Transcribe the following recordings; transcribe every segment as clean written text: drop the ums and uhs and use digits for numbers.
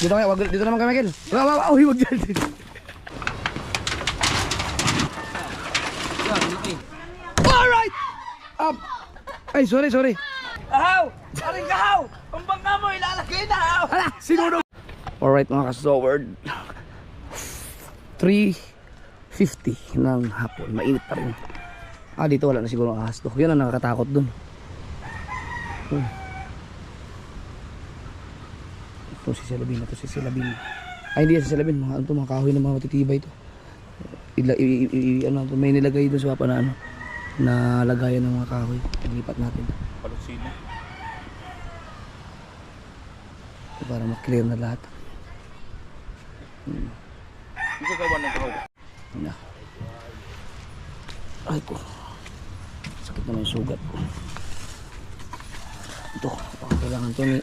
Dito kaya, wag dito naman kay Michael. Uy, wag dyan. Alright! Up! Ay, sorry. Ahaw! Aring kahaw! Ang bangka mo, ilalagay na haw! Hala, sinunod! Alright mga kasoward, 3:50 ng hapon, mainit pa rin. Dito wala na siguro ang ahas to. Yun ang nakakatakot dun. Ito si Silabin. Ay hindi si Silabin, mga kahoy na mga matitibay ito. May nilagay dun sa papa na na lagayan ng mga kahoy. Lipat natin. Palusino. Para ma-clear na lahat. Ito gawa ng kahaw. Na. Ay ko. Sakit naman yung sugat ko. Ito, kailangan ito ni...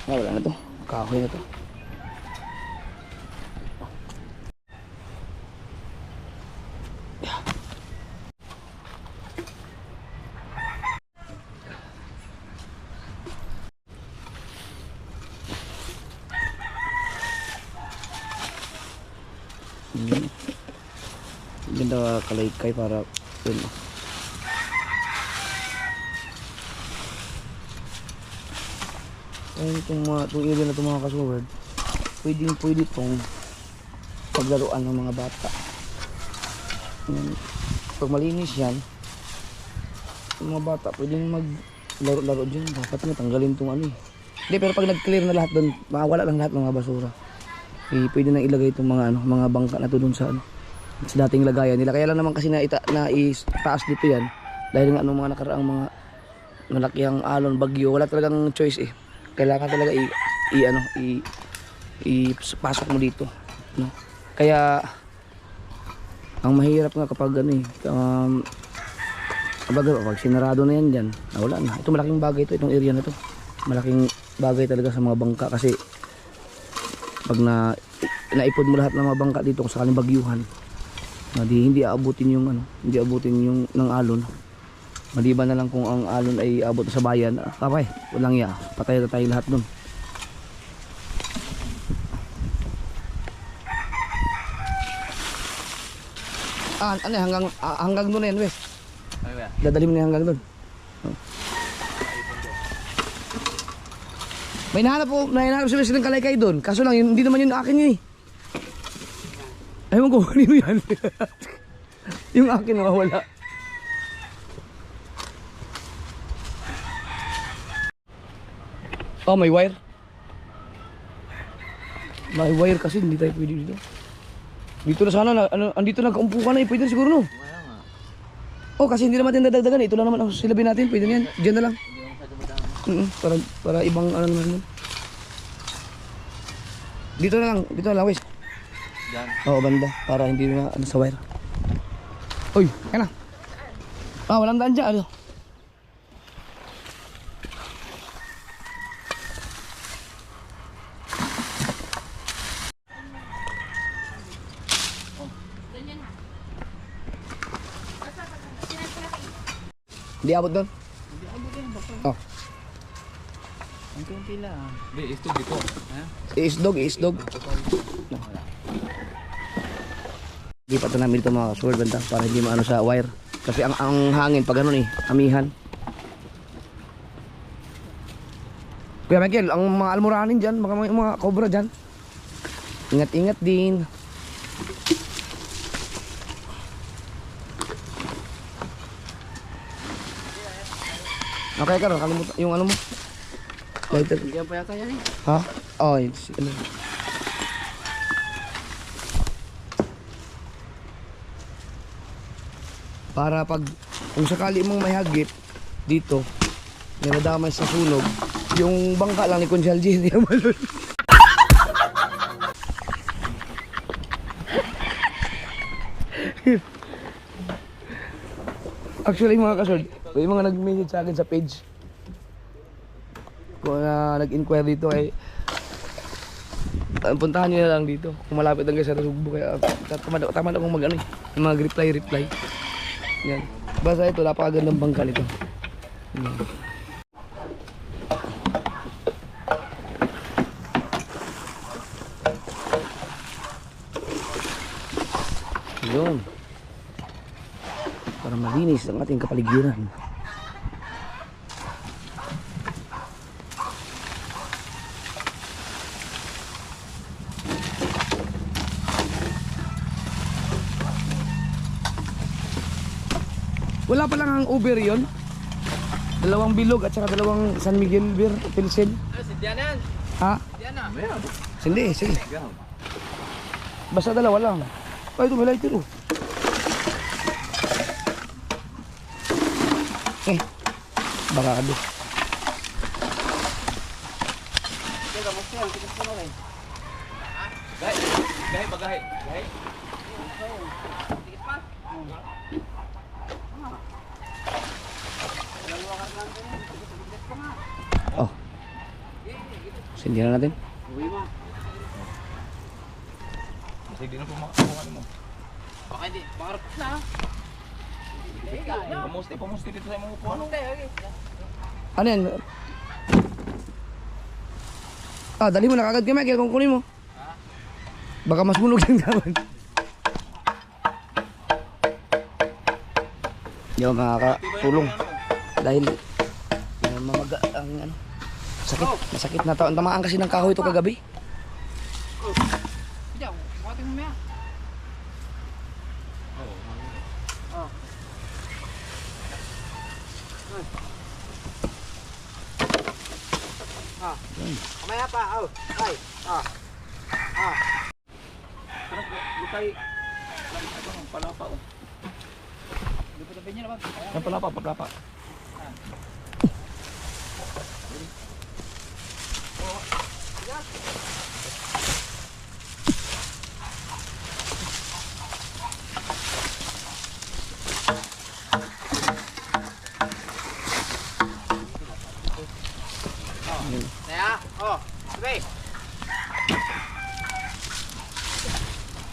wala na ito. Kahoy na ito. Ganda kalaykay para yun. Ayun itong area na itong mga kasword, pwede itong paglaruan ng mga bata. Pag malinis yan, yung mga bata pwedeng maglaro-laro dyan. Dapat nga tanggalin itong Hindi, pero pag nag-clear na lahat doon, makawala lang lahat ng mga basura. Pwede nang ilagay itong mga bangka na ito doon sa dating lagayan nila. Kaya lang naman kasi itaas dito yan dahil nga mga nakaraang mga malakihang alon, bagyo, wala talagang choice kailangan talaga pasok mo dito, no? Kaya ang mahirap nga kapag pag sinarado na yan dyan, wala na. Ito malaking bagay itong area na to, malaking bagay talaga sa mga bangka kasi pag naipod mo lahat ng mga bangka dito sa kaning bagyuhan, hindi aabutin yung ng alon. Maliban na lang kung ang alon ay abot sa bayan, walang patay na tayo lahat dun. Hanggang doon na yan, Wes. Dadali mo na hanggang doon. May nahanap si Wes ng kalaykay doon. Kaso lang, hindi naman yun akin yun Ewan ko, kanino yan? Yung akin wala. May wire. May wire kasi hindi tayo pwede dito. Dito na sana, andito nagkaumpo ka na pwede siguro no? Kasi hindi naman natin dadagdagan ito lang naman ang silabin natin, pwede na yan. Diyan na lang. Para ibang naman. Dito na lang, Wes. Diyan. Banda, para hindi na sa wire. Uy, kaya na. Walang daan dyan, Hindi abot doon? Hindi abot yan, bakit? Ang kunti lang. Hindi, isdog dito. Isdog. Hindi pa ito namin ito mga kasword banda para hindi maano sa wire. Kasi ang hangin pag amihan. Kuya Michael, ang mga almoranin dyan, mga cobra dyan. Ingat-ingat din. Okay ka rin, kalimutan yung mo. Lighter. Hindi pa yata yan Ha? Para kung sakali mong may hagip dito, may nadamay sa sunog, yung bangka lang ni Conchal G, hindi naman nun. Actually mga kasord, may mga nag-message sa akin sa page kung nag-inquire dito puntahan nyo na lang dito kung malapit lang kayo sa Sugbo. Kaya tama na akong mag-reply yan. Basta ito, napakagandang bangka nito. Yun. Para malinis ang ating kapaligiran. Wala pa lang ang Uber yon. Dalawang bilog at saka dalawang San Miguel beer pilsen. Si Diana. Ha? Diana. Hindi, sige. Basta dalawa lang. Ay, ito may lighter oh. Barado. Teka, mas yan. Tikas ko na rin. Gahe. Gahe ba gahe? Gahe? Tikas pa? Oh. Sindihan na natin. Uwi mo. Kasi di na pumakuha mo. Baka hindi. Baka rapos na. Pamusti dito sa mga upuan. Ano yan? Ah, dali mo na kagad kami. Kaya kung kunin mo. Baka mas bunog yung gawan. Hindi ako makakatulong. Dahil mamaga ang ano. Sakit. Masakit na tao. Tamaan kasi ng kahoy ito kagabi. Diyan, buhatin mo maya. Kamaya pa, oh. Ay. Bukay. Palapa, oh. Lupit-lupit niya naman. Yan palapa, palapa. Naya, oh. Sabi.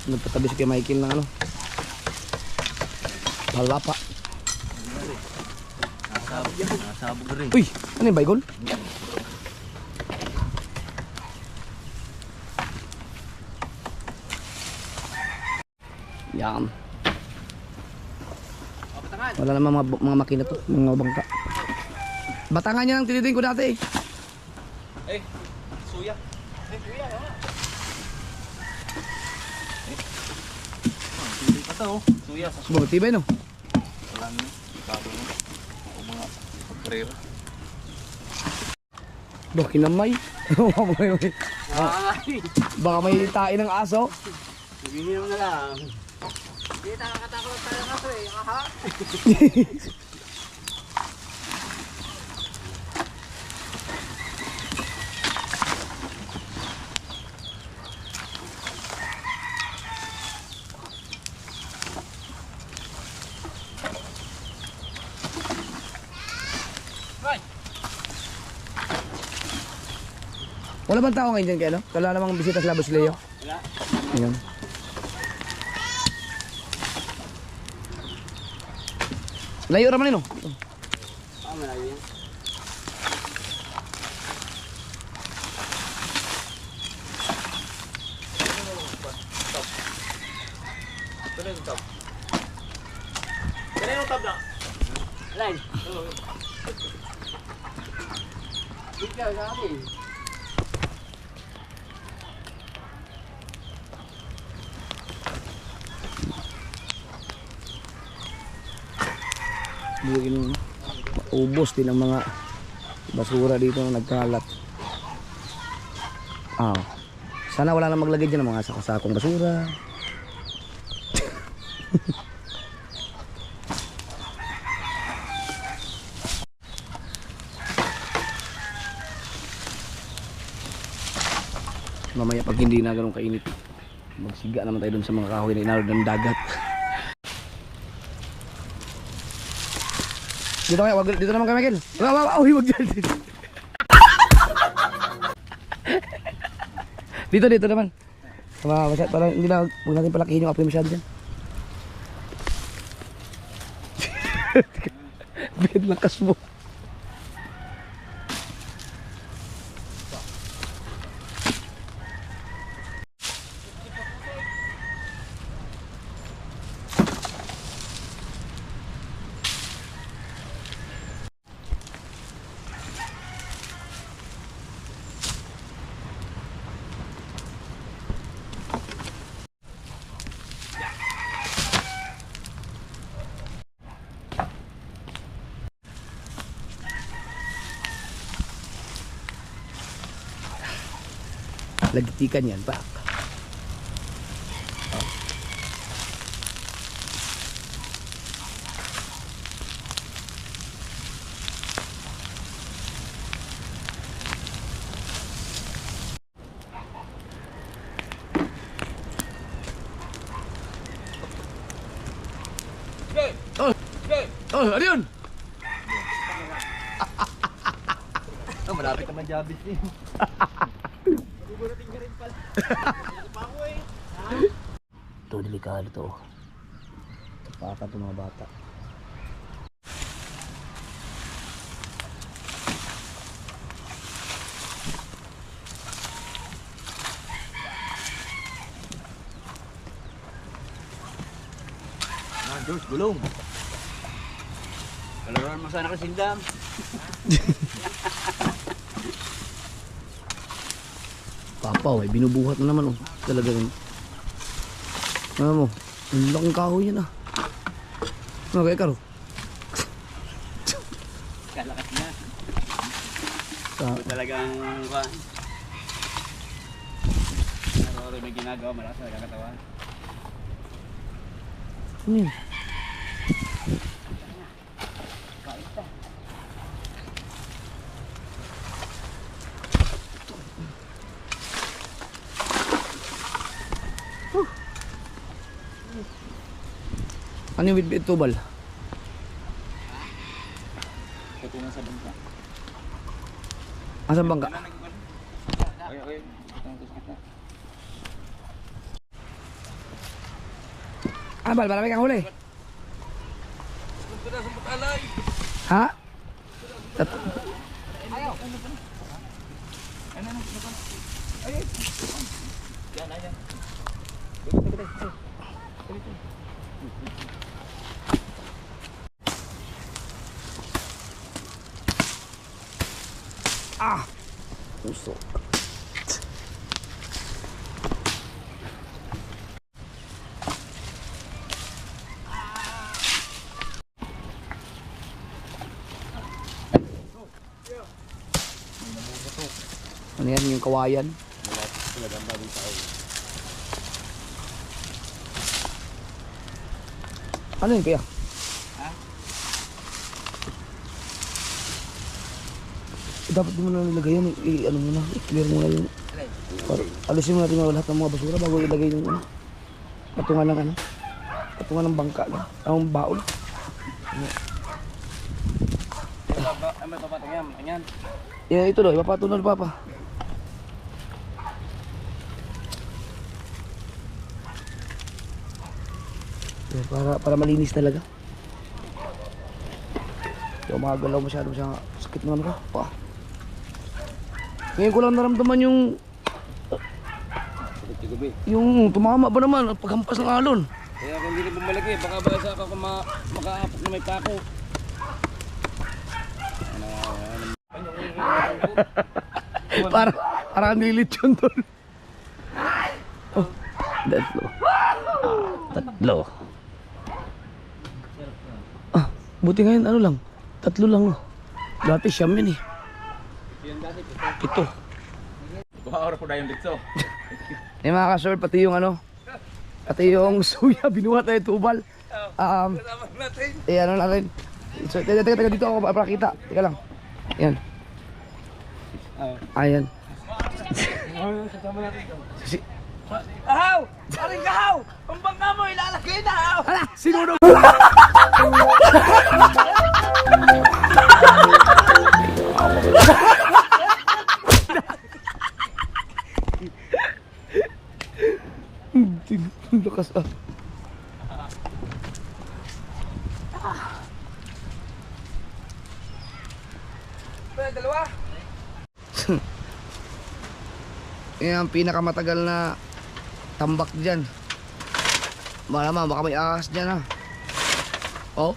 Nagpatabi si kay Michael ng ano. Palapa. Nasabog rin. Uy! Ano yung baygol? Yan. Wala naman mga makina to. Mga bangka. Batangan niya ng tinitin ko dati eh. Eh, suya. Kuya, oh. Hindi pa to. Suya sa suya. Bumutibay no? Wala nyo. Sabi mo. O mga pagkarera. Bah, kinamay. Ay. Baka may tain ng aso. Sabihin mo na lang. Hindi nakakatakot tayo kaso eh. Aha. Wala bang tao ngayon dyan kaya no? Wala namang bisita sa Labos Leo. Wala. Ayan. Layo raman yun no? Malayo yan. Ito yung tab. Ito yung tab na. Line. Ikaw sa akin. Bigyan ubos din ang mga basura dito na nagkalat. Ah. Sana wala na maglagay dyan ng mga sakasakong basura. Mamaya pag hindi na ganun kainit, magsiga naman tayo dun sa mga kahoy na inalod ng dagat. Dito kaya, dito naman kay Michael. Wag dyan. Dito naman. Parang hindi na, huwag natin palakihin yung apoy masyado dyan. Bed lakas mo. Lagitikan yan, pak. Oh, ano yun? Oh, malapit naman Jabis eh. Ito, delikado to. Tapakan to mga bata. George, gulong. Kalaroan mo sana kasi sindam. Papa, may binubuhat na naman oh. Talaga yun. Ano mo? Ang laking kahoy yan ah. Ano kaya karo? Kalakas na. Sa... Talagang kuha. Pero may ginagawa, malakas na nagkakatawan. Ano yun? Ano yung bitbit tubal? Tutungan sa bangka. Asan bangka? Okay, okay. Ah, Bal, marami kang huli. Ha? Ah! Usok. Ano yan, yung kawayan? Ano yun kaya? Ha? Dapat mo na nilagay yan, ano mo na, i-clear mo na yung... Alisin mo natin yung lahat ng mga basura bago ilagay yung ano. Patungan ng ano. Patungan ng bangka lang. Ang baon. Ay, may papatong yan. Ganyan. Yeah, ito daw, ipapato na papa. Yeah, para malinis talaga. Yung mga galaw masyado siya sakit naman ko. Pa. Ngayon ko lang naramdaman yung tumama ba naman paghampas ng alon. Kaya kung hindi bumalik eh, baka ba sa ako makaapok na may pako. Parang nilit yun doon. Oh, tatlo. Tatlo. Ah, buti ngayon ano lang. Tatlo lang. Oh. Dati siyam yun eh. Ito. Buha oras po na yung dito. Eh mga ka-sir, pati yung ano. Pati yung suya, binuhat na yung tubal. Eh ano natin. So, teka dito ako para kita. Teka lang. Yan. Ayan. Ahaw! Aring kahaw! Ang bangka mo ilalagay na! Hala! Sinunog! Ang lakas ah. Dalawa! Yan ang pinakamatagal na tambak dyan. Malamang baka may ahas dyan ha. Oh.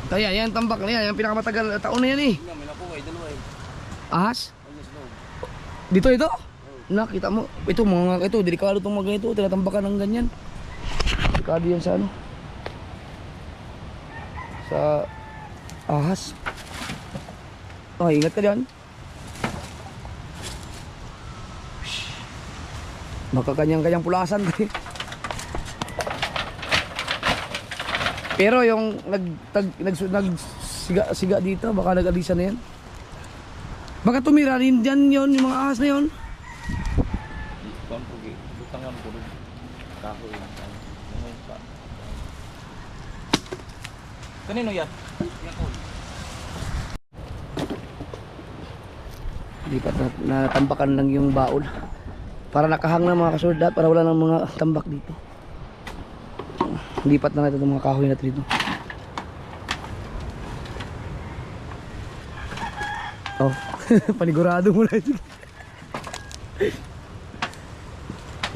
Kaya yan tambak na yan. Yan pinakamatagal na taon na yan eh. May nakuha, dalawa eh. Ahas? Dito ito? Nakita mo. Ito mga ito. Delikado itong mga ganito. Tinatambakan ng ganyan. Delikado yan sa ano. sa ahas. Oh, ingat ka diyan. Baka kanyang pulasan. Pero yung nagsiga dito, baka nag-alisa na yan. Baka tumira rin dyan yun, yung mga ahas na yun. Kuan po gi. Butangan ko rin. Kahoy lang. Ngayon pa. Kanino yan? Yan ko. Lipat na natambakan lang yung baul. Para nakahang na mga kasoldat, para wala nang mga tambak dito. Lipat na natin itong mga kahoy natin dito. Oh, panigurado mo na ito.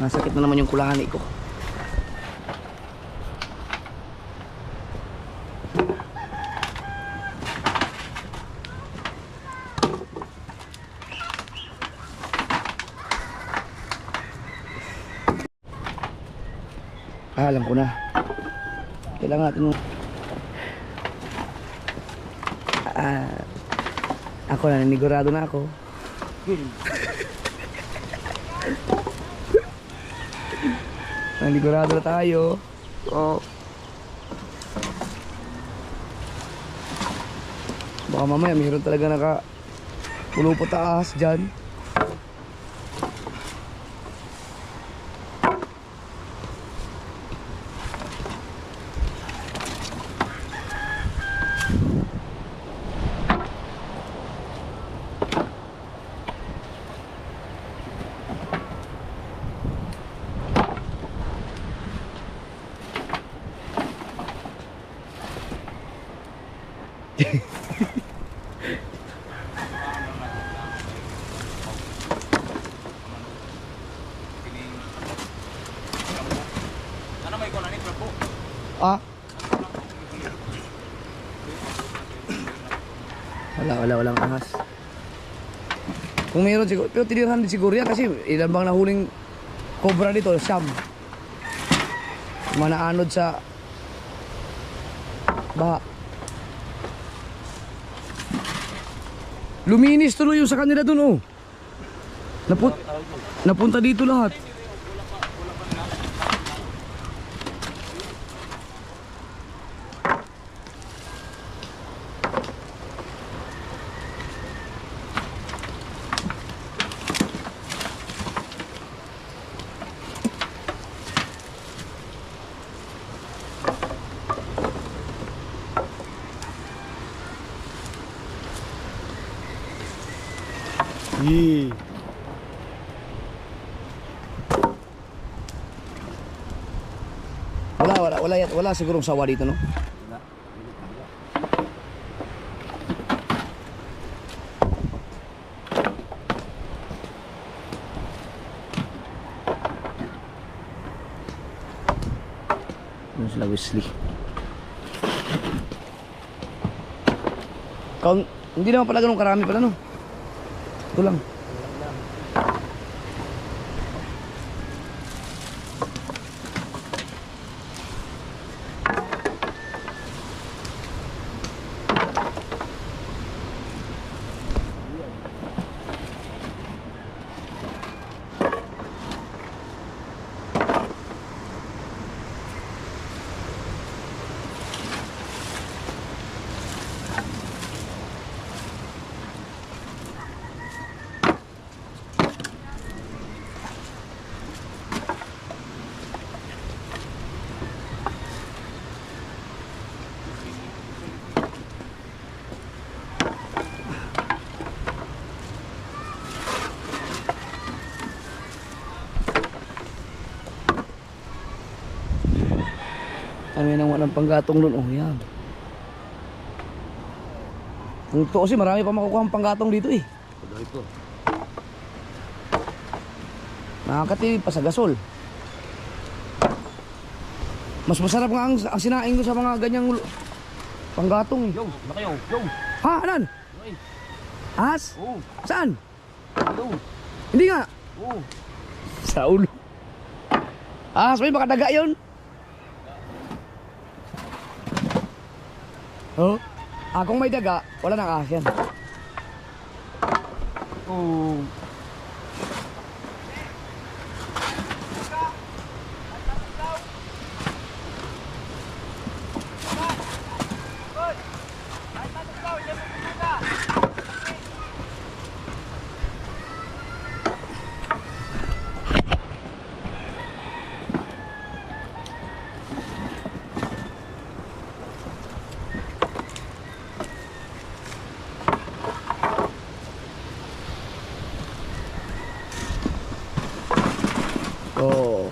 Masakit na naman yung kulani ko. Alam ko na. Kailangan natin ako na, nanigurado na ako. Nanigurado na tayo. Oh. Baka mamaya mayroon talaga pulupot taas dyan. Ano may kuan ani po? Ah? Walang ahas. Kung mayroon siguro, pero tinirahan din siguro yan kasi ilan bang nahuling cobra dito, siyam. Manaanod sa baha. Luminis tuloy yung sa kanila dun, oh. Napunta dito lahat. Yee. Wala sigurong sawa dito, no? Ano sila Wesley? Hindi naman pala ganun karami pala, no? Ito lang. Ano yun ang walang panggatong doon? Oh, yan. Kung ito kasi marami pa makukuha ang panggatong dito eh. Tuloy po. Nakakatipid pa sa gasol. Mas masarap nga ang sinaing ko sa mga ganyang panggatong eh. Yo, na kayo. Yo. Ha? Anan? Ay. Ahas? Oh. Saan? Yo. Hindi nga. Oh. Sa ulo. Ahas ba yun? Baka daga yun. Oh? Kung may daga, wala nang ahas yan. Oh. Oh.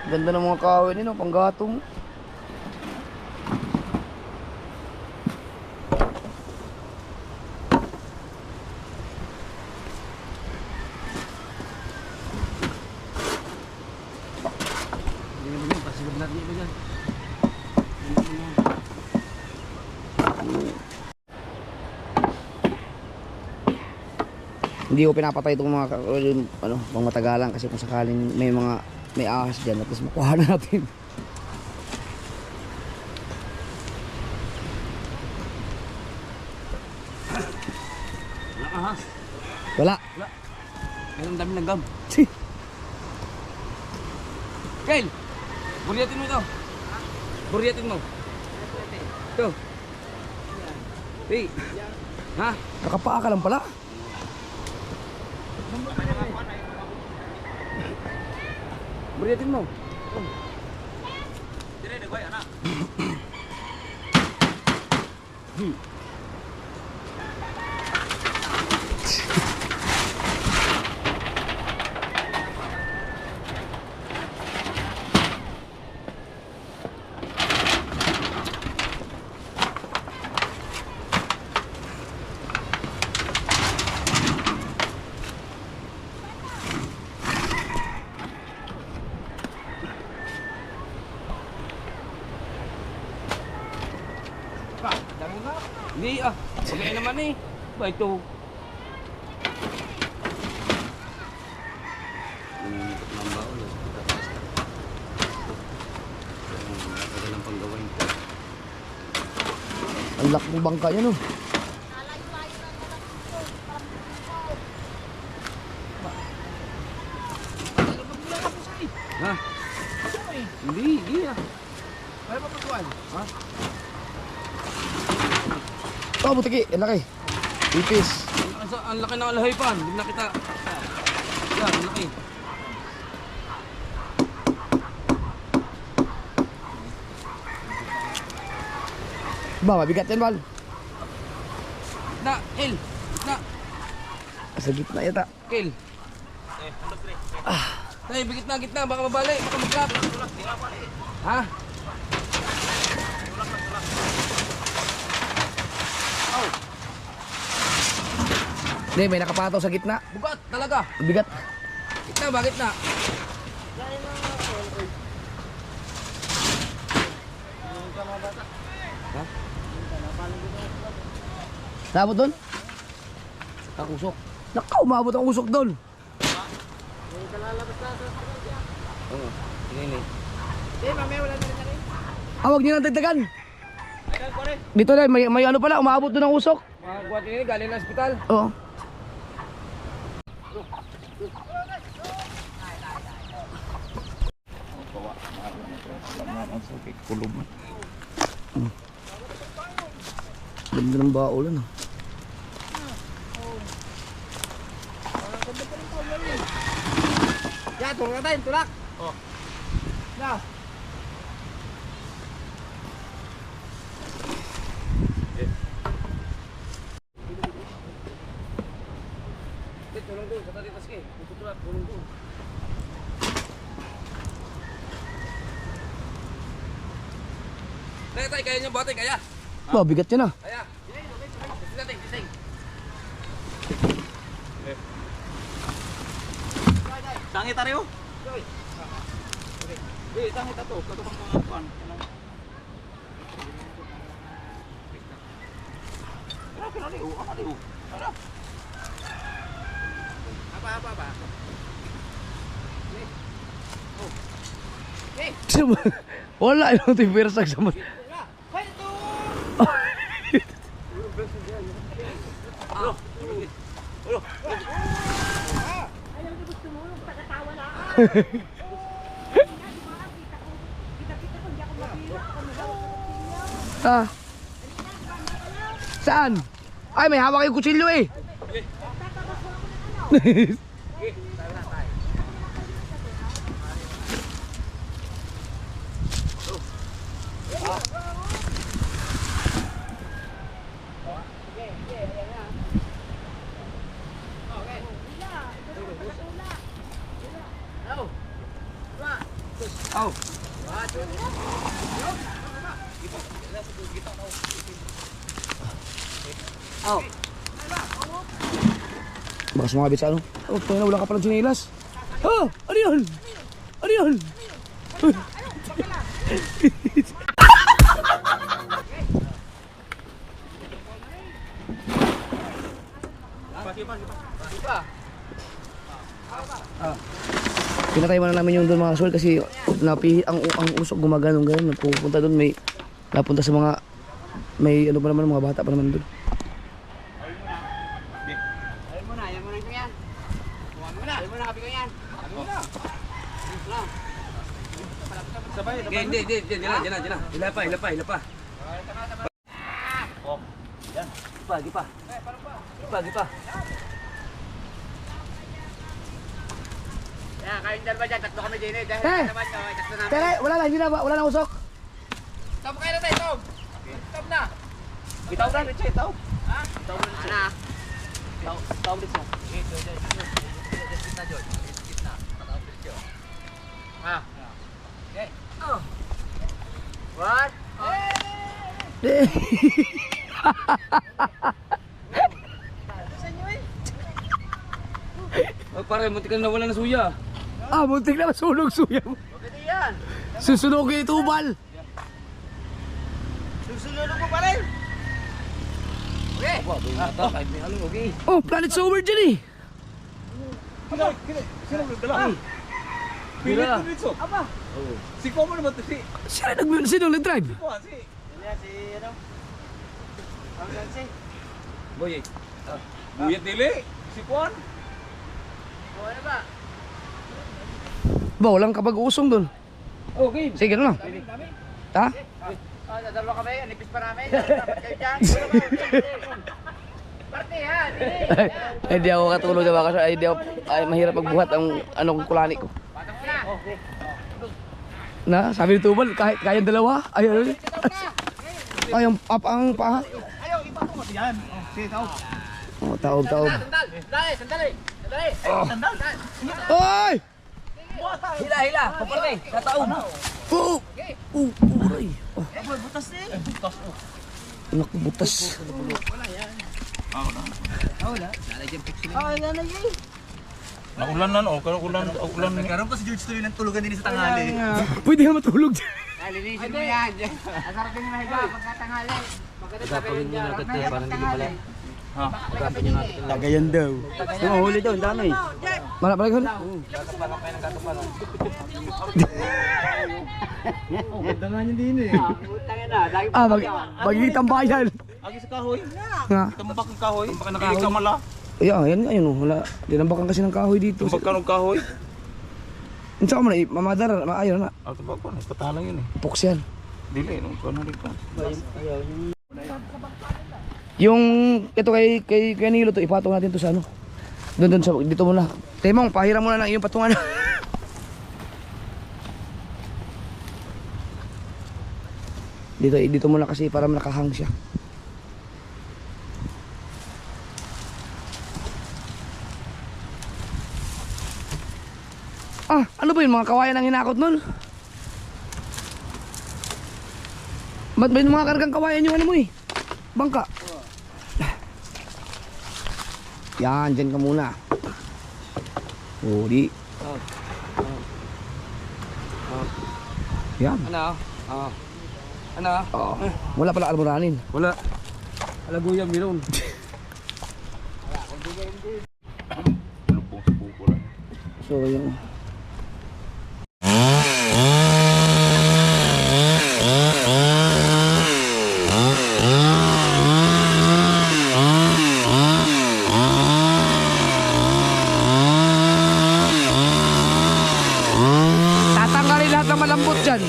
Ganda ng mga kahoy nino, panggatong. Hindi ko pinapatay itong mga ano, pang matagalan kasi kung sakaling may ahas dyan, at least makuha na natin. Wala ka ha? Wala. Meron dami ng gam. Kyle! Buriyatin mo ito. Buriyatin mo. Ito. Hey. Ha? Nakapaa ka lang pala. Buriyatin mo. Dire, nagway, anak. Dami nga. Hindi ah. Pagkain naman eh. Ba ito? Ang laki ng bangka niya no. Ha? Hindi, hindi ah. Kaya pa pagkuhan? Ha? Oh, butiki, ang laki. Ipis. Ang laki ng alahipan. Hindi na kita. Yan, ang laki. Ba, mabigat yan, Val. Na, Kel. Na, Sa gitna yata. Kel. Tay, gitna. Baka mabali. Baka mag-drop. Ha? Oh, Hindi, may nakapataw sa gitna. bugat talaga. Bigat. Gitna ba? Gitna. Ha? Sabot doon? Kakusok. Nakaw, umabot ang usok doon. Oo. Ini. Huwag niyo nang dagdagan. Dito na, may ano pala, umabot doon ang usok. Mga guwat ini galing ng ospital. Oo. Kulog. Ganda ng baulan ah. Ya, tulak natin, tulak. Oh. Na. Tulong doon, kata dito sige. Tulak, tulong doon. Tay, kaya niyo bote, kaya? Ba, bigat yan ah. Kaya. Gising. Tangi tariyo. Tangi tato. Kato pang mga kuan. Okay na liw. Ano liw? Ano? Apa. Wala yung ito yung persag sa mga. Ah. Saan? Ay, may hawak yung kutsilyo eh. Oh. Oh. Baka sumabit sa ano? Oh, tayo na, wala ka palang sinilas. Oh, ano yun? Ano yun? Pinatay mo na namin yung doon mga sol kasi ang usok gumaganong gano'n. Nagpupunta doon, may napunta sa mga may ano pa naman, mga bata pa naman doon. Ayun mo na yung yan. Ayun mo na kapi ko yan. Sabay. Hindi. Diyan na. Hila pa. Oh. Yan. Gipa. Yan, kayong dalawa dyan, tatlo kami din eh. Dahil naman nyo, tatlo namin. Tere, wala na usok. Stop kayo na tayo, Stop na. Bitaw na, Richie, itaw. Ha? Bitaw na, Richie. Ana. Bitaw, Richie. Skip na, George. Skip na. Bitaw, Richie. Ha? Okay. Oh. What? Oh, pare, muntik ka na wala na suya. Ah, muntik na masunog suya mo. Pwede yan. Susunogin ito ubal. Susunod mo pa rin. Okay. Wah, boy mata kahit may halong, okay. Oh, planet sober dyan eh. Sino nagdala? Pila. Apa? Si Komo naman to si. Sino nag-drive? Kuhan, si ano? Ang gansi. Boy, buyat dili. Si Kuan. Kuhan na ba? Ba, walang kapag-uusong doon. Okay. Sige, ano na? Ha? Dadalo kami, nipis pa namin. Dapat kayo dyan. Party ha, Hindi ako katulog sa baka ay mahirap magbuhat ang anong kulani ko. Patang mo na. Na, sabi ni Tubal, kahit kayang dalawa. Ay, ang paa. Ayaw, iba ko yan. Sige, tao. Oh, taob. Sandali. Sandal. Ay! Hila. Papalay. Tataon. Oh! Aray. Oh. Butas eh. Naku, butas. Wala na yun. Naulan na, oh, ulan. Nagkaroon pa si George Tuloy ng tulugan din sa tanghali. Pwede ka matulog dyan. Linisin mo yan. Asarap din mahiga pagkatanghali. Maganda sabi yun dyan. Parang hindi ko pala. Tagayan daw. Mahuli daw, ang dami. Malapalag hon. Ganda nga niya din eh. Magiging tambayan. Agi sa kahoy. Nga. Tambak ng kahoy. Baka nakikita mala. Yan oh. Wala. Dinambakan kasi ng kahoy dito. Tambak ka ng kahoy. Insa ka mo na, mamadar, maayon na. Ah, tambak ko na. Patalang yun eh. Puks yan. Dili, nung ko na rin ka. Yung, ito kay Nilo to, ipatong natin to sa ano. Doon sa, dito muna. Temong, pahiram muna ng iyong patungan. Dito muna kasi para nakahang siya. Ah, ano ba yun? Mga kawayan ang hinakot nun? Ba't ba yung mga kargang kawayan yung ano mo eh? Bangka. Yan, dyan ka muna. Uli. Yan. Ano? Ano? Oh, wala pala almoranin. Wala. Alaguya, meron. So, yung... Tatanggalin lahat ng malambot dyan.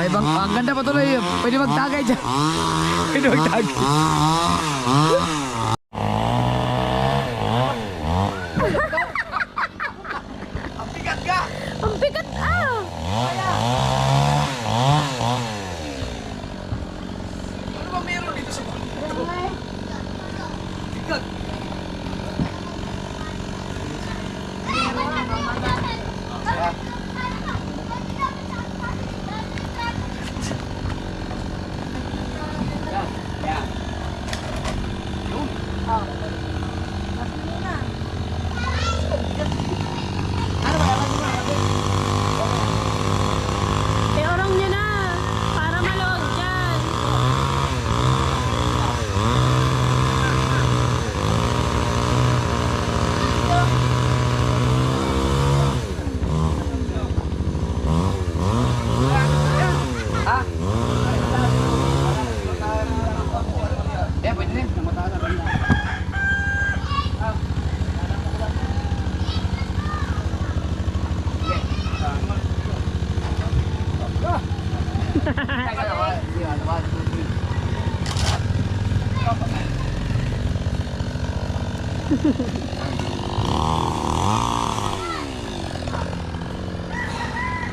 May ibang, ang ganda pa tuloy yun. Pwede magtagay dyan. Pwede magtagay. Ang bigat ah! Ano ba meron dito sa bigat? Iorong nyo na! Para maluwag dyan! Eh, pwede rin. Namataas na banda.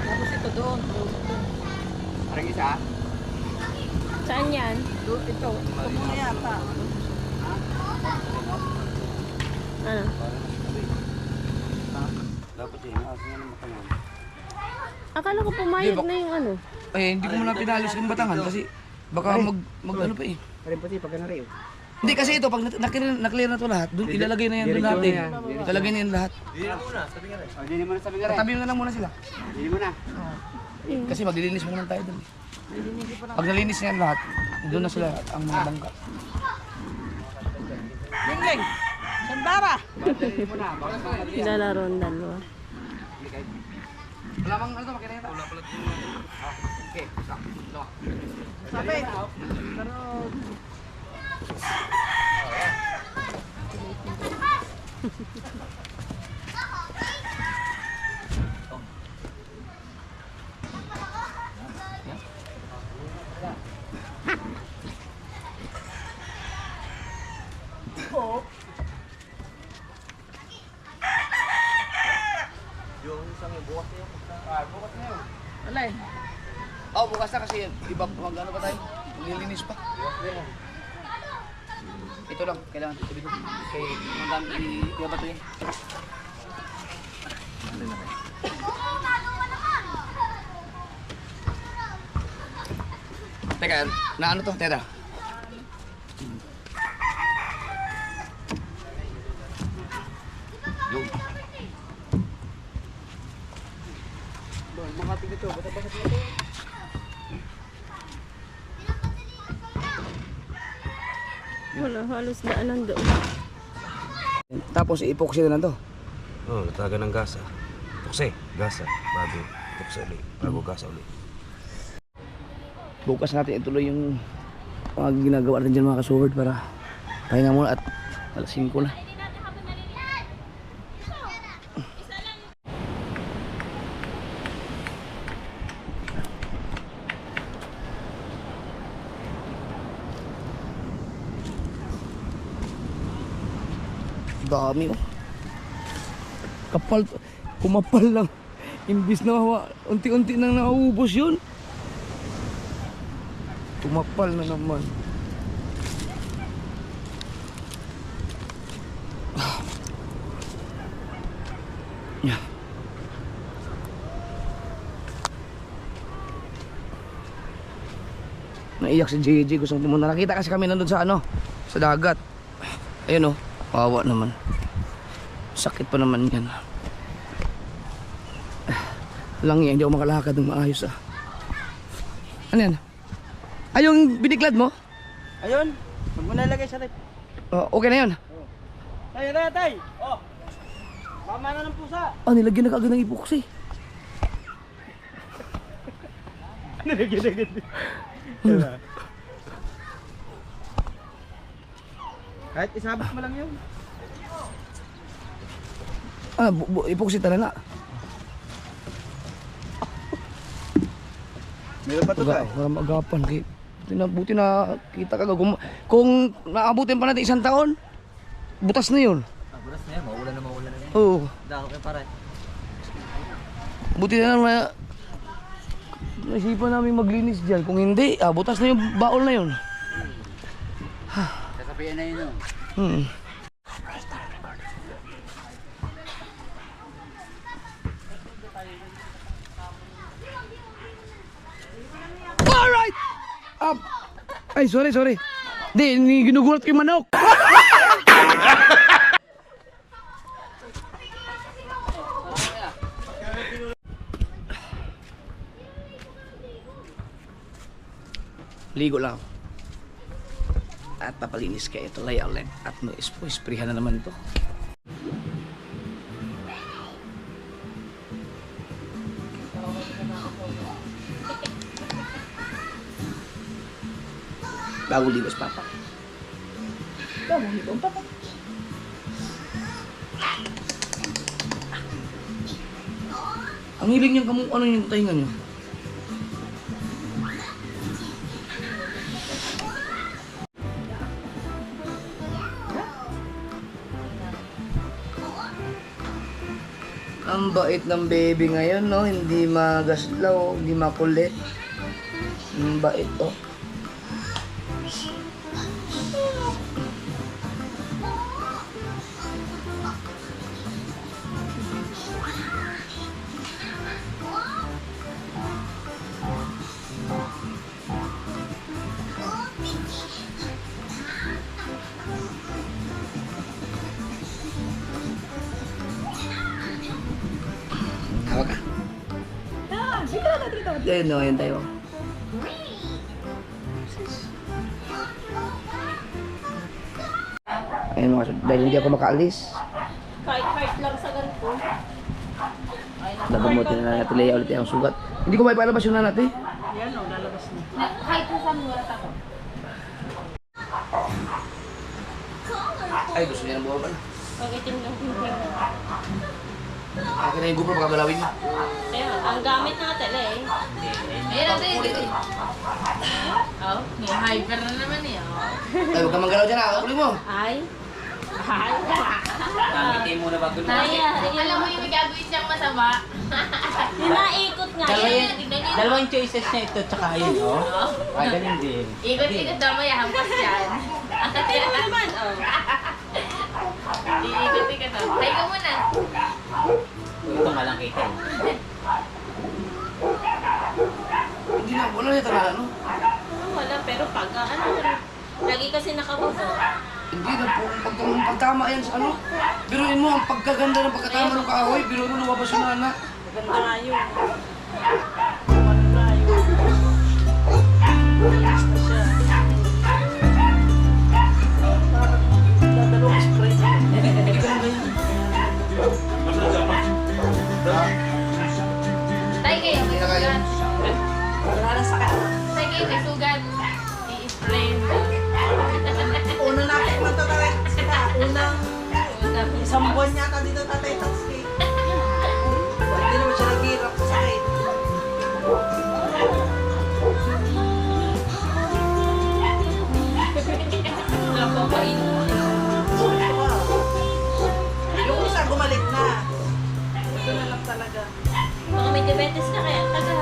Tapos ito doon. Parang isa? Saan yan? Ito. Ito muna yata. Ano? Dapat yun. Kasi nga naman kayo. Akala ko pumayag na yung ano. Eh, hindi ko muna pinalis yung batangan kasi baka mag ano pa eh. Parin pati pag ganari. Hindi kasi ito, pag na-clear na to lahat, doon ilalagay na yan doon natin. Ilalagay na yan lahat. Hindi mo na sabi nga rin. Tabi na lang muna sila. Hindi mo na. Kasi maglilinis muna tayo doon. Pag nalinis na yan lahat, doon na sila ang mga bangka. Lingling! Sandara! Lalaro ang dalawa. Wala bang ano to, makinayata? Wala pala. Okay, Sabi! Alay. Oh, bukas na kasi yun. Iba, mag-ano pa tayo? Maglilinis pa. Ito lang, kailangan. Sabi ko, kay hanggang i-iba to yun. Teka, na ano to? Teka. Yung. Makati dito. Bata-bata dito. Wala, halos daanan doon. Tapos i-epoxy na lang to. Oh, latagan ng gasa. Tukse, gasa. Bago tukse ulit. Bago gasa ulit. Bukas natin ituloy yung mga ginagawa natin dyan mga ka-sword para pahinga muna at alas 5 na. Dami oh. Kapal, kumapal lang. Imbis na unti-unti nang nauubos yun. Kumapal na naman. Yeah. Naiyak si JJ, gustong pumunta. Nakita kasi kami nandun sa ano, sa dagat. Ayun oh, kawawa naman. Sakit pa naman yan. Lang yan, hindi ako makalakad ng maayos ah. Ano yan? Ay, yung biniklad mo? Ayun. Huwag mo nalagay sa rep. Okay na yun. Tayo na, tay. Oh. Ah, nilagyan na kaagad ng epoxy. Kahit isabot mo lang yun. Ah, epoxy talaga. Meron pa to tayo. Para magapan kay buti na kita ka kung naabutin pa natin 1 taon, butas na 'yun. Ah, buras na yan. Maulan na maulan na yan. Oo. Dako kayo pare. Buti na lang na naisipan namin maglinis diyan. Kung hindi, butas na 'yung baol na 'yun. Sasapian na yun. Hmm. Alright! Ay, sorry. Di, ginugulat ko yung manok. Ligo lang. At papalinis kay ito lay ulit. At isprihan na naman ito. Bagong ligo si Papa. Bagong ligo ang Papa. Ang hiling niyang ano yung tainga niyo? Ang bait ng baby ngayon, no? Hindi magaslaw, hindi makulit. Ang bait, oh. Hawak ka. Dito na dito. Ayun, no, ayun tayo. Ayun mga kasod, dahil hindi ako makaalis, Kahit heart lang sa ganito. nagamutin na natin Leia ulit yung sugat. Hindi ko may palabas yung nanat eh. Kahit sa samulat ako. Ay, gusto niya ng buwan pa na. Pag itim ng pinto. Akin na yung GoPro baka galawin niya. Kaya, ang gamit natin eh. Meron din. Oh, may hyper na naman eh. Oh. Ay, huwag ka manggalaw dyan ha. Uli mo. Ay. Ay. Gamitin mo na bago Naya. Alam mo yung may gagawin siyang masama. Yung naikot nga. Dalawang choices niya ito tsaka yun, oh. Ah, ganun din. Ikot-ikot daw may hampas yan. Tingnan mo naman. Oh. Ikot-ikot daw. Try ko muna. Ito nga lang kita. Hindi na, wala na talaga, no? Wala, pero pag ano, lagi kasi nakabuto. Hindi na po, kung pagtama yan sa ano. Biruin mo, ang pagkaganda ng pagkatama ng kahoy, biruin mo lumabas yung nana. Maganda nga yun. Ano nga yun. Relax na siya. Dadalawang spray. Hindi ka lang ganyan. Tay kayo, may sugat. Wala na sakit. Tay kayo, may sugat. I-spray. Una natin matatalit sila. Unang Unang isang buwan yata dito tatay taxi. Hindi naman siya naghihirap sa sakit. napapain. Yung isa gumalik na. Ito na lang talaga. Baka may diabetes na kaya tagal.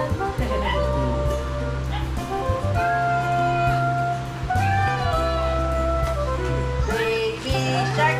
Baby shark.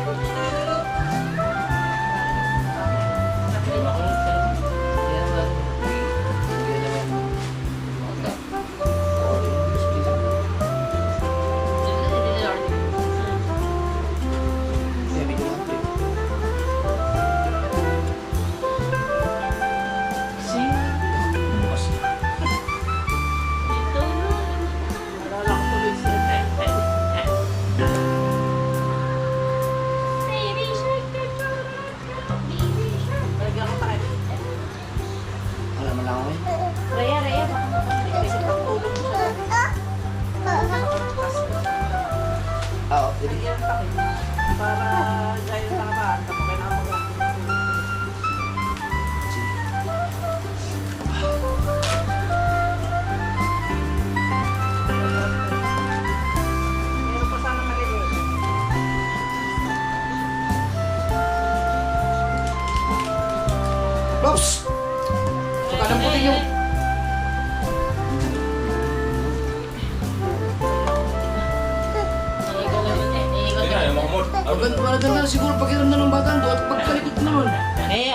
Maganda na siguro pakiramdam ng batang to at pagkalikot naman. Eh,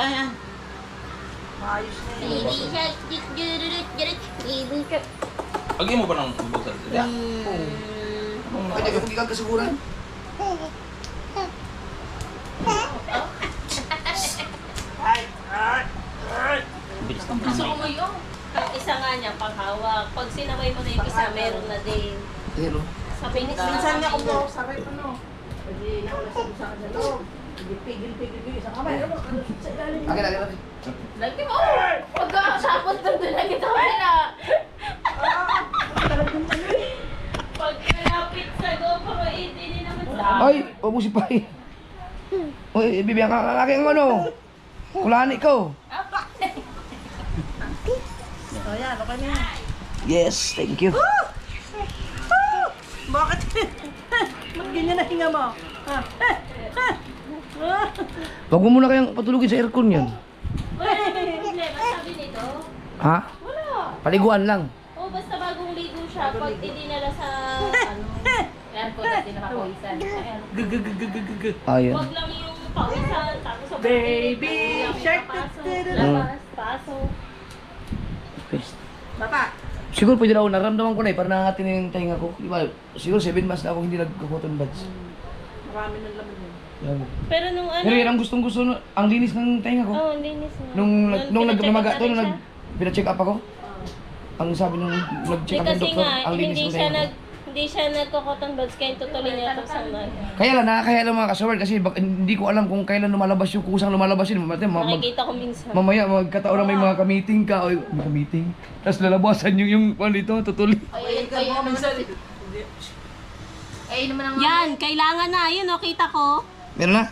Baby shark, baby shark. Lagi mo ba ng busan? Pwede ka pagkikag kasiguran? Gusto ko mo yung Ang isa nga niya, panghawak. Pag sinaway mo na yung isa, meron na din. Ayan o. Sabi ni minsan nga kung mo, sabi ko no. Pwede na wala sa busa ka dyan, no? Pigil-pigil yung isang kamay. Ano sa ilalim? Akin. lagi mo. Huwag ka sapot doon na kita nila. Pag malapit sa GoPro, hindi naman sa... Ay, huwag mo si Pai. Uy, bibigyan ka aking ano. Kulani ko. O yan, okay na yan. Yes, thank you. Bakit? Ba't ganyan na hinga mo? Ha? Huwag mo muna kayang patulugin sa aircon yan. Wala naman problema, sabi nito. Ha? Wala. Paliguan lang. O basta bagong ligo siya, pag idinala sa ano, Aircon at pinakapawisan. Ayun. wag lang yung pawisan, tapos sa Baby shark. labas, pasok. Bata. Siguro pwede na ako, naramdaman ko na eh, parang nangangatin na yung tainga ko. Di ba? Siguro 7 months na ako hindi nag-cotton buds. Marami ng laman yun. Yan. Pero nung ano, Pero yan ang gustong gusto, ang linis ng tainga ko. oh, linis na. Nung nagdumaga to, pinacheck up nung na rin siya. pina-check up ako, ang sabi nung nag-check up ng Kasi doktor, nga, ang linis ng tainga ko. hindi siya nagko-cotton buds, kaya tutuloy niya ito sa mga. Kaya lang, nakakaya lang mga kasaward kasi hindi ko alam kung kailan lumalabas yung kusang lumalabas yun. Nakikita ko minsan. Mamaya magkataon na may mga ka-meeting ka o ka-meeting. Tapos lalabasan yung ano dito, tutuloy. Ayun naman Ayun naman ang Yan, kailangan na. Yun, kita ko. Meron na?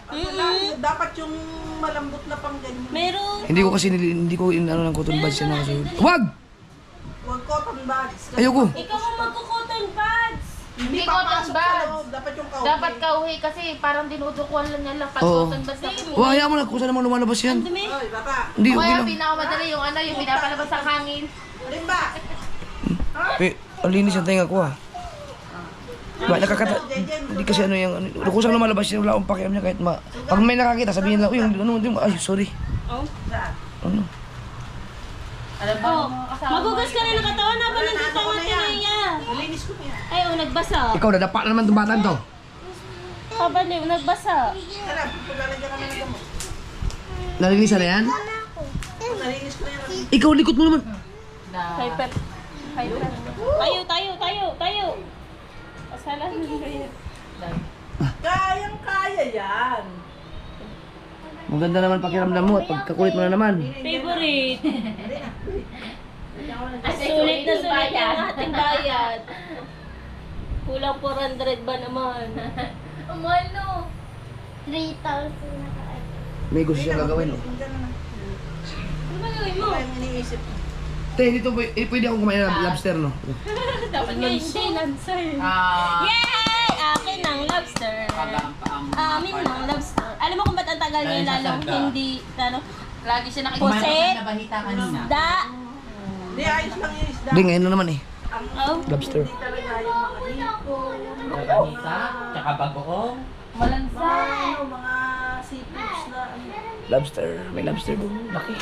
Dapat yung malambot na pang ganyan. Meron. Hindi ko inano ng cotton buds yan mga kasaward. Wag! Huwag cotton buds. Ayoko. Ikaw ang magko-cotton buds. Hindi papasok cotton sa buds. loob. Dapat yung kauwi. Dapat kauwi kasi parang dinudukuan lang niya lang pag Oo. cotton buds na Wag, hayaan mo na kung saan naman lumalabas yan. Dumi. Oy, bata. Hindi, okay Kaya lang. pinakamadali yung ano, yung pinapalabas sa hangin. Alin ba? Ang linis ang tenga ko ah. Diba, hindi kasi ano yung, kusang lumalabas yan, wala akong pakialam niya kahit pag may nakakita, sabihin lang, uy, ay, sorry. Oh. Ano? Oh, magugas ka rin ng katawan habang nandito ang tinaya. Malinis ko niya. Ay, oh, nagbasa. Ikaw, nadapa na naman itong batang to. Kabaliw, nagbasa. Tara, paglalagyan kami ng gamot. Nalinisan na yan? Nalinis ko na yan. Ikaw, likot mo naman. Hyper. Tayo. Pasalan mo yan. Kayang-kaya yan. Maganda naman pakiramdam mo at pagkakulit mo na naman. Favorite. Sulit na sulit yung ating bayad. Kulang 400 ba naman? Mahal no. 3,000 May gusto siyang gagawin, oh. Ano ba gawin mo? Kaya yung iniisip ko. Te, dito pwede akong kumain ng lobster, no? Dapat nga hindi, lancer. Ah, Yay! Akin ang lobster. Amin ng lobster. Alam mo kung ba't ang tagal niya lalong hindi, Lagi siya puset, nabalita kanina. da, Hindi, ayos lang yung isda. Hindi, ngayon na naman eh. oh, Lobster. Hindi talaga yung mga hiko, Kanisa, tsaka bagoong. malansa. mga seafoods na ano. Lobster. May lobster doon. Laki.